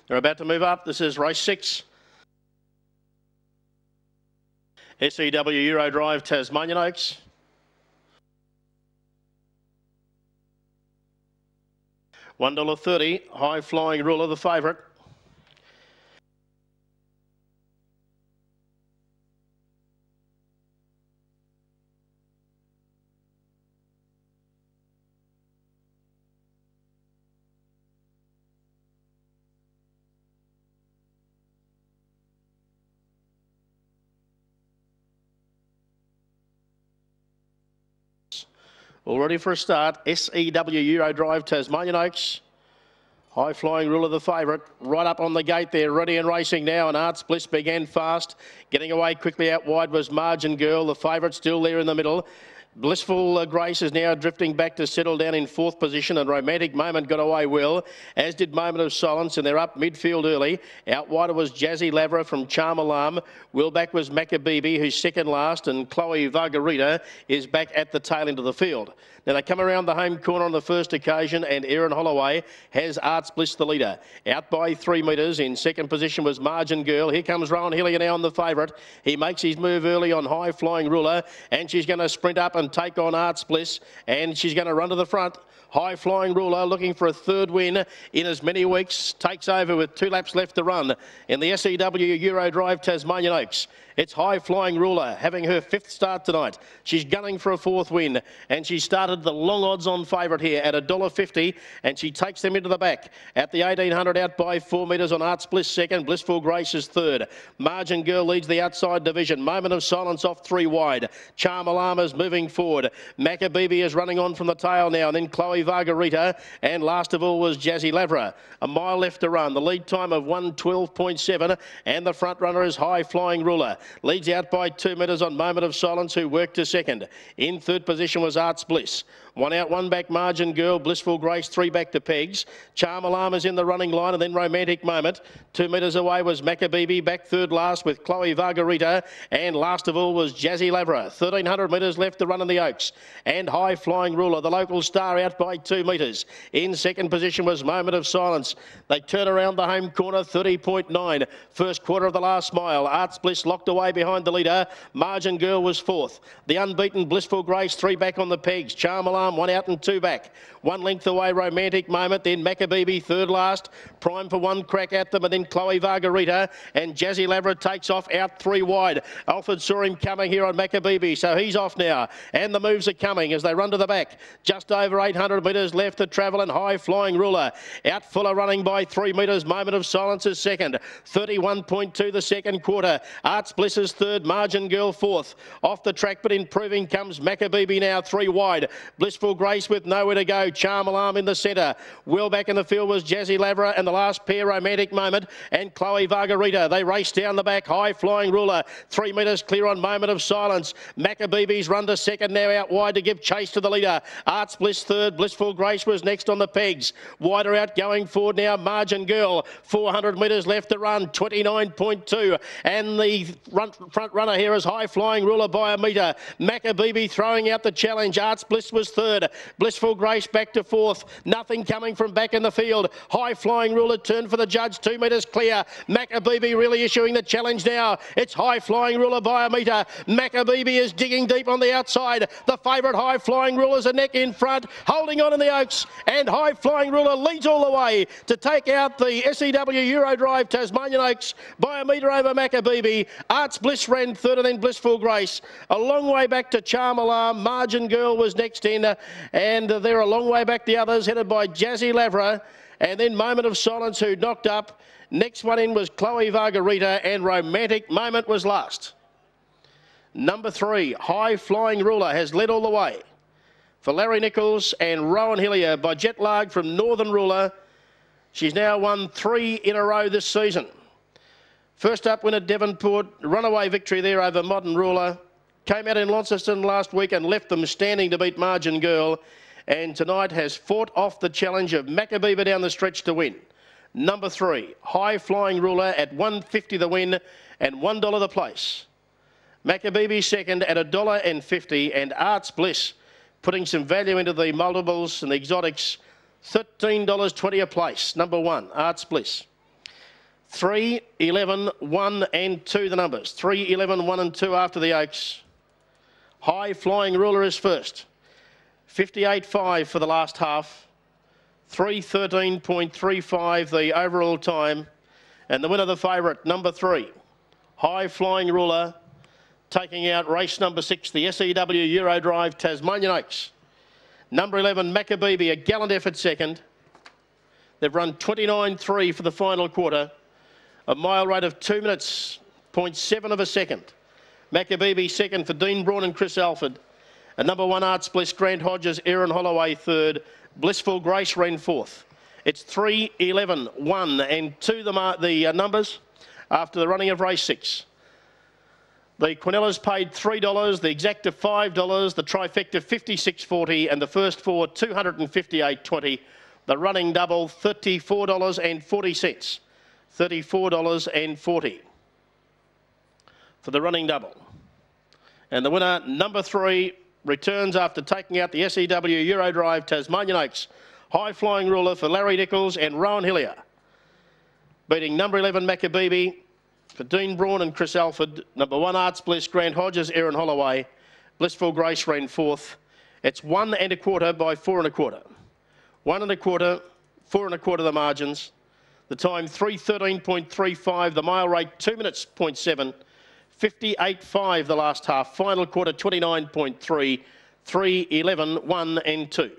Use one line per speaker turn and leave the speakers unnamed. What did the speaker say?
They're about to move up. This is race 6. SEW Euro Drive, Tasmanian Oaks. $1.30, High Flying Ruler, the favourite. All ready for a start. SEW Euro Drive, Tasmanian Oaks. High Flying Ruler, the favourite, right up on the gate there, ready and racing now, and Arts Bliss began fast. Getting away quickly out wide was Margin Girl, the favourite still there in the middle. Blissful Grace is now drifting back to settle down in 4th position, and Romantic Moment got away well, as did Moment of Silence, and they're up midfield early. Out wider was Jazzy Lavra from Charm Alarm. Well back was Macabibi, who's second last, and Chloe Vargarita is back at the tail end of the field. Now they come around the home corner on the first occasion, and Erin Holloway has Arts Bliss the leader. Out by 3 metres. In second position was Margin Girl. Here comes Rowan Hillier now on the favourite. He makes his move early on High Flying Ruler, and she's going to sprint up and take on Arts Bliss, and she's going to run to the front. High Flying Ruler looking for a third win in as many weeks. Takes over with 2 laps left to run in the SEW Euro Drive, Tasmanian Oaks. It's High Flying Ruler having her 5th start tonight. She's gunning for a 4th win, and she started the long odds on favourite here at $1.50, and she takes them into the back at the 1800 out by 4 metres on Arts Bliss second. Blissful Grace is third. Margin Girl leads the outside division. Moment of Silence off 3 wide. Charm Alarm is moving forward. Macabibi is running on from the tail now, and then Chloe Vargarita, and last of all was Jazzy Lavra. A mile left to run. The lead time of 1:12.7, and the front runner is High Flying Ruler. Leads out by 2 metres on Moment of Silence, who worked to second. In third position was Arts Bliss. 1 out, 1 back, Margin Girl. Blissful Grace, 3 back to Pegs. Charm Alarm is in the running line, and then Romantic Moment. 2 metres away was Macabibi, back third last with Chloe Vargarita, and last of all was Jazzy Lavra. 1300 metres left to run in the Oaks, and High Flying Ruler, the local star, out by 2 metres. In second position was Moment of Silence. They turn around the home corner, 30.9. First quarter of the last mile. Arts Bliss locked away behind the leader. Margin Girl was 4th. The unbeaten Blissful Grace, 3 back on the Pegs. Charm Alarm, 1 out and 2 back. 1 length away, Romantic Moment, then Macabibi, third last. Prime for 1 crack at them, and then Chloe Vargarita, and Jazzy Lavra takes off out 3 wide. Alfred saw him coming here on Macabibi, so he's off now, and the moves are coming as they run to the back. Just over 800 metres left to travel, and High Flying Ruler out fuller, running by 3 metres. Moment of Silence is second. 31.2 the second quarter. Arts Bliss is third. Margin Girl 4th. Off the track but improving comes Macabibi now, 3 wide. Blissful Grace with nowhere to go. Charm Alarm in the centre. Well back in the field was Jazzy Lavra, and the last pair, Romantic Moment and Chloe Vargarita. They race down the back. High Flying Ruler 3 metres clear on Moment of Silence. Macabibi's run to second now, out wide to give chase to the leader. Arts Bliss third. Blissful Grace was next on the Pegs. Wider out going forward now, Margin Girl. 400 metres left to run, 29.2, and the front runner here is High Flying Ruler by a metre. Macabibi throwing out the challenge. Arts Bliss was third. Blissful Grace back to 4th. Nothing coming from back in the field. High Flying Ruler turned for the judge, 2 metres clear. Macabibi really issuing the challenge now. It's High Flying Ruler by a metre. Macabibi is digging deep on the outside. The favourite High Flying Ruler's a neck in front, holding on in the Oaks, and High Flying Ruler leads all the way to take out the SEW Euro Drive, Tasmanian Oaks by a metre over Macabibi. Arts Bliss ran third, and then Blissful Grace. A long way back to Charm Alarm. Margin Girl was next in, and they're a long way back the others, headed by Jazzy Lavra, and then Moment of Silence, who knocked up. Next one in was Chloe Vargarita, and Romantic Moment was last. Number 3, High Flying Ruler, has led all the way for Larry Nichols and Rowan Hillier by Jet Lag from Northern Ruler. She's now won 3 in a row this season. First up, winner Devonport, runaway victory there over Modern Ruler. Came out in Launceston last week and left them standing to beat Margin Girl, and tonight has fought off the challenge of Macabibi down the stretch to win. Number 3, High Flying Ruler at $1.50 the win and $1 the place. Macabibi second at $1.50, and Arts Bliss putting some value into the multiples and the exotics, $13.20 a place. Number 1, Arts Bliss. 3, 11, 1 and 2 the numbers. 3, 11, 1 and 2 after the Oaks. High Flying Ruler is first. 58.5 for the last half. 3:13.35 the overall time. And the winner, the favourite, number 3, High Flying Ruler, taking out race number 6, the SEW Eurodrive Tasmanian Oaks. Number 11, Maccabeebe, a gallant effort second. They've run 29.3 for the final quarter. A mile rate of 2 minutes, 0.7 of a second. Maccabeebe second for Dean Braun and Chris Alford. And number 1, Arts Bliss, Grant Hodges, Aaron Holloway third. Blissful Grace ran fourth. It's 3, 11, 1 and 2 the numbers after the running of race 6. The Quinellas paid $3, the Exacta $5, the Trifecta $56.40 and the first 4 $258.20. The running double $34.40. $34.40 for the running double. And the winner, number 3, returns after taking out the SEW Eurodrive Tasmanian Oaks. High Flying Ruler for Larry Nichols and Rowan Hillier. Beating number 11, Maccabeebe, for Dean Braun and Chris Alford. Number 1, Arts Bliss, Grant Hodges, Aaron Holloway. Blissful Grace ran fourth. It's 1 1/4 by 4 1/4. 1 1/4, 4 1/4 the margins. The time 3:13.35, the mile rate 2 minutes 0.7. 58.5 the last half. Final quarter 29.3. 3, 11, 1 and 2.